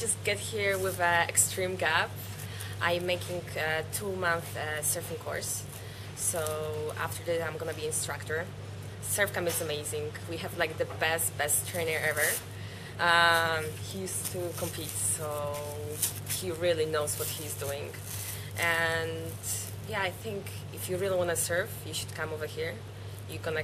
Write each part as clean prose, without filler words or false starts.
just get here with Xtreme Gap. I'm making a 2-month surfing course. So after that, I'm gonna be instructor. Surf camp is amazing. We have like the best trainer ever. He used to compete, so he really knows what he's doing. And yeah, I think if you really want to surf, you should come over here. You're gonna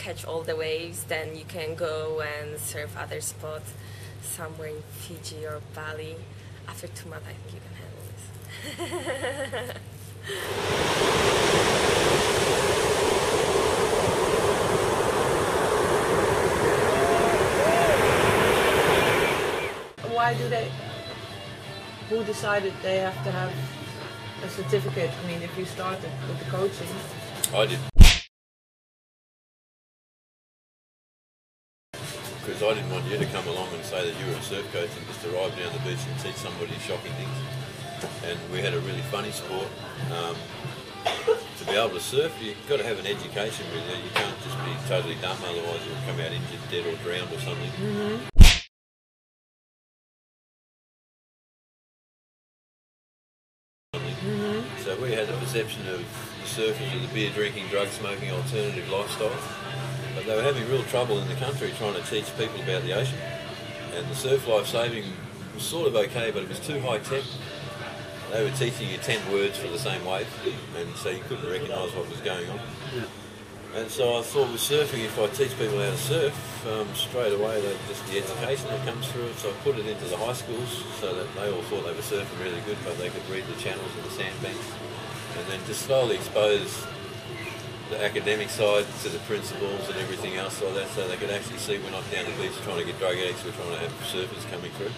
catch all the waves, then you can go and surf other spots somewhere in Fiji or Bali. After 2 months, I think you can handle this. Why do they? Who decided they have to have a certificate? I mean, if you started with the coaching. I did. Because I didn't want you to come along and say that you were a surf coach and just arrive down the beach and teach somebody shocking things. And we had a really funny sport. To be able to surf, you've got to have an education with it. You can't just be totally dumb, otherwise you'll come out injured, dead or drowned or something. Mm-hmm. So we had a perception of the surfers as a beer drinking, drug smoking, alternative lifestyle. But they were having real trouble in the country trying to teach people about the ocean. And the surf life saving was sort of okay, but it was too high tech. They were teaching you 10 words for the same wave, and so you couldn't recognise what was going on. Yeah. And so I thought with surfing, if I teach people how to surf, straight away just the education that comes through it. So I put it into the high schools so that they all thought they were surfing really good, but they could read the channels and the sandbanks. And then just slowly expose the academic side to the principles and everything else like that, so they could actually see we're not down the beach trying to get drug addicts, we're trying to have surfers coming through.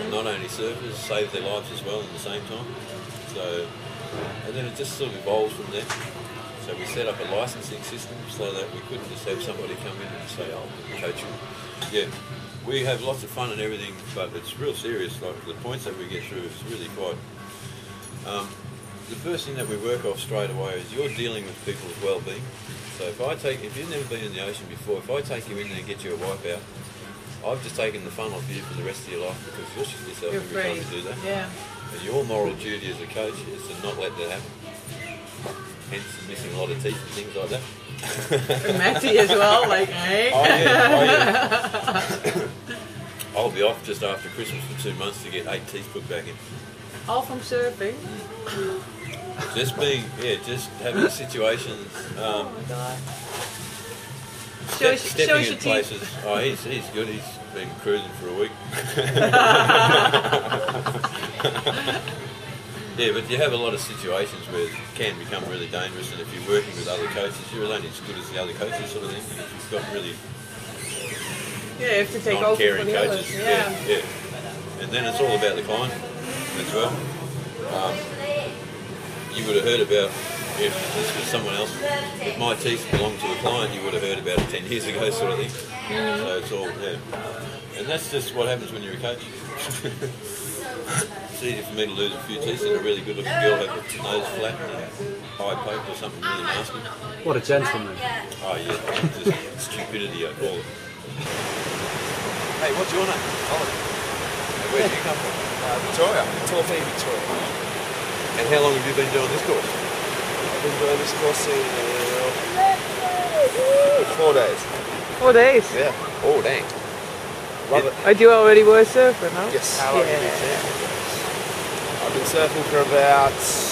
And not only surfers, save their lives as well at the same time. So, and then it just sort of evolved from there. So we set up a licensing system so that we couldn't just have somebody come in and say, "Oh, coach you." Yeah, we have lots of fun and everything, but it's real serious. Like the points that we get through is really quite. The first thing that we work off straight away is you're dealing with people's well-being. So if you've never been in the ocean before, if I take you in there and get you a wipeout, I've just taken the fun off you for the rest of your life because you'll shit yourself every time you do that. Yeah. And your moral duty as a coach is to not let that happen. Hence missing a lot of teeth and things like that. And Matty as well, like, hey? Oh yeah. I'll be off just after Christmas for 2 months to get 8 teeth put back in. All from surfing? Just having situations. Oh my God. Stepping in places. Oh, he's good. He's been cruising for a week. Yeah, but you have a lot of situations where it can become really dangerous, and if you're working with other coaches, you're only as good as the other coaches, sort of thing. And if you've got really you have to take over for the coaches, others. Yeah. And then it's all about the client as well. You would have heard about, if this was someone else, if my teeth belonged to a client, you would have heard about it 10 years ago, sort of thing. So it's all, and that's just what happens when you're a coach. It's easy for me to lose a few teeth and a really good looking girl have her nose flat and eye poked or something really nasty. What a gentleman. Oh yeah, just stupidity I call it. Hey, what's your name? Oliver. Where do you come from? Victoria. Torpine, Victoria. And how long have you been doing this course? I've been doing this course in 4 days. 4 days? Yeah. Oh, dang. Love it. But you already were a surfer, no? Yes. How long have you been surfing? I've been surfing for about 6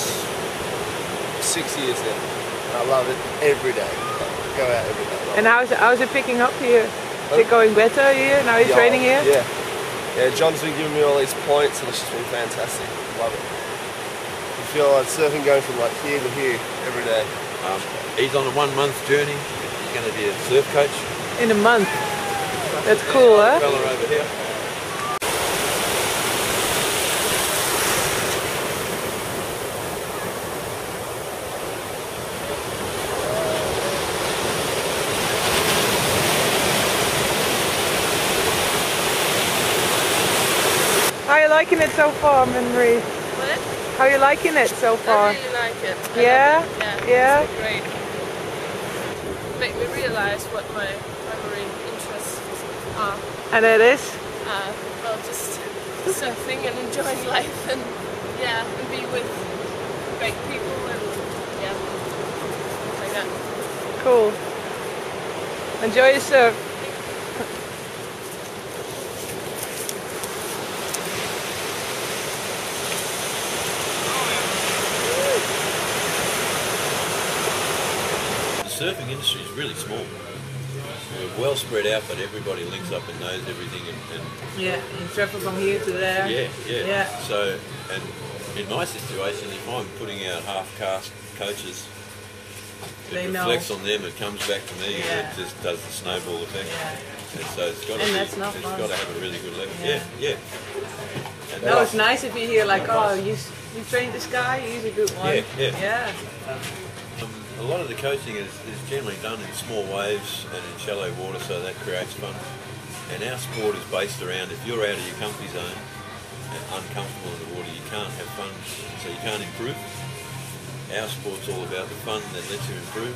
years now. And I love it every day. Go out every day. And how's it picking up here? Is it going better here? Now you're training here? Yeah. Yeah, John's been giving me all these points and it's just been fantastic. Love it. You feel like surfing going from like here to here every day. He's on a 1-month journey. He's going to be a surf coach. In a month. That's cool, huh? Fella over here. How are you liking it so far, Marie? What? How are you liking it so far? I really like it. Yeah? Yeah? It's great. Made me realize what my primary interests are. And it is? Well, just surfing and enjoying life, and yeah, and be with great people, and yeah, like that. Cool. Enjoy your surf. The surfing industry is really small. We're well spread out, but everybody links up and knows everything. And Yeah, you travel from here to there. yeah. So, and in my situation, if I'm putting out half-caste coaches, They it know. reflects on them. It comes back to me, Yeah. and it just does the snowball effect. Yeah. And so it's got to And be, that's not it's fun. got to have a really good level. Yeah. Yeah. And No, it's nice if you hear like, oh, you trained this guy, he's a good one. Yeah. A lot of the coaching is generally done in small waves and in shallow water, so that creates fun. And our sport is based around, if you're out of your comfy zone and uncomfortable in the water, you can't have fun, so you can't improve. Our sport's all about the fun that lets you improve.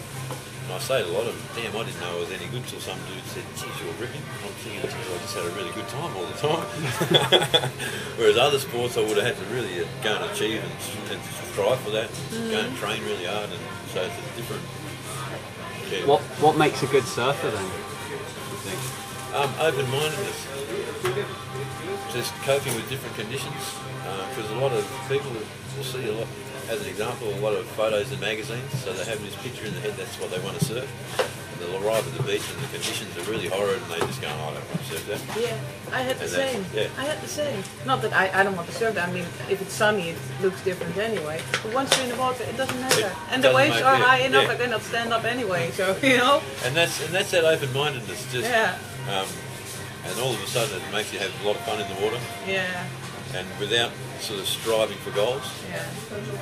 And I say to a lot of them, damn, I didn't know I was any good till some dude said, geez, you're ripping. I'm thinking, I just had a really good time all the time. Whereas other sports I would have had to really go and achieve and strive for that, go and train really hard, and so it's a different... Yeah. What makes a good surfer then, you think? Open-mindedness. Just coping with different conditions. Because a lot of people will see a lot, as an example, a lot of photos in magazines, so they have this picture in their head, that's what they want to surf. And they'll arrive at the beach and the conditions are really horrid and they just go, oh, I don't want to surf that. Yeah, I had the And that's- same. yeah. I had the same. Not that I don't want to surf that. I mean, if it's sunny, it looks different anyway. But once you're in the water, it doesn't matter. And the doesn't waves make- are yeah, high enough, yeah. I cannot stand up anyway. So, you know. And that's that open-mindedness. Just, Yeah. and all of a sudden it makes you have a lot of fun in the water, Yeah. and without sort of striving for goals. Yeah.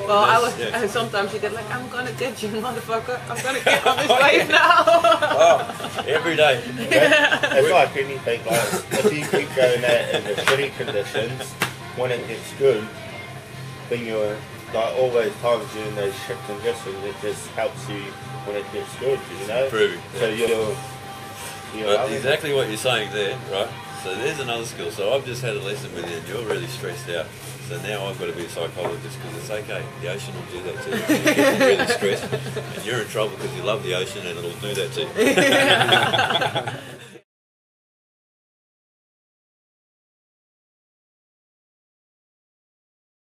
Well, I was. Yeah. Sometimes you get like, I'm gonna get you, motherfucker. I'm gonna get on this wave now. Oh, every day. It's like anything, like if you keep going out in the shitty conditions, when it gets good, then you're like all those times you're in those shit conditions, it just helps you when it gets good, you know? Improving, So yeah. you're But exactly what you're saying there, right? So there's another skill. So I've just had a lesson with you and you're really stressed out. So now I've got to be a psychologist because it's okay. The ocean will do that too. If you're really stressed and you're in trouble because you love the ocean and it'll do that too.